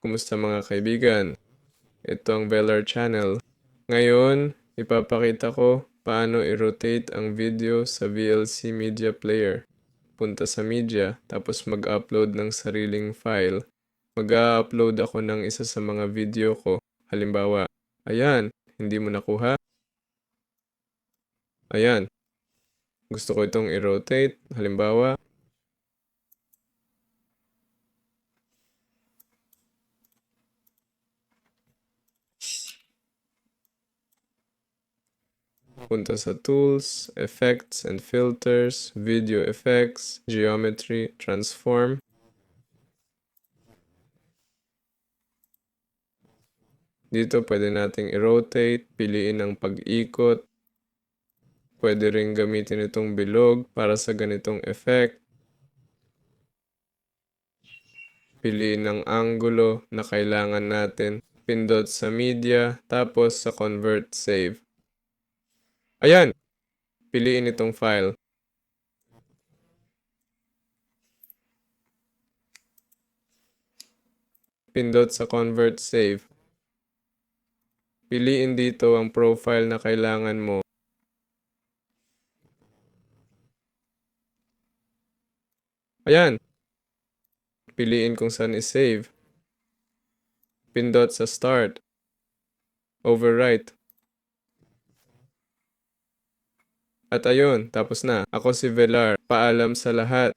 Kumusta mga kaibigan? Ito ang Velar Channel. Ngayon, ipapakita ko paano i-rotate ang video sa VLC Media Player. Punta sa Media, tapos mag-upload ng sariling file. Mag-upload ako ng isa sa mga video ko. Halimbawa, ayan, hindi mo nakuha? Ayan, gusto ko itong i-rotate. Halimbawa, punta sa Tools, Effects and Filters, Video Effects, Geometry, Transform. Dito pwede nating i-rotate, piliin ang pag-ikot. Pwede rin gamitin itong bilog para sa ganitong effect. Piliin ang angulo na kailangan natin. Pindot sa media, tapos sa convert save. Ayan! Piliin itong file. Pindot sa convert save. Piliin dito ang profile na kailangan mo. Ayan! Piliin kung saan i-save. Pindot sa start. Overwrite. At ayun, tapos na. Ako si Velar. Paalam sa lahat.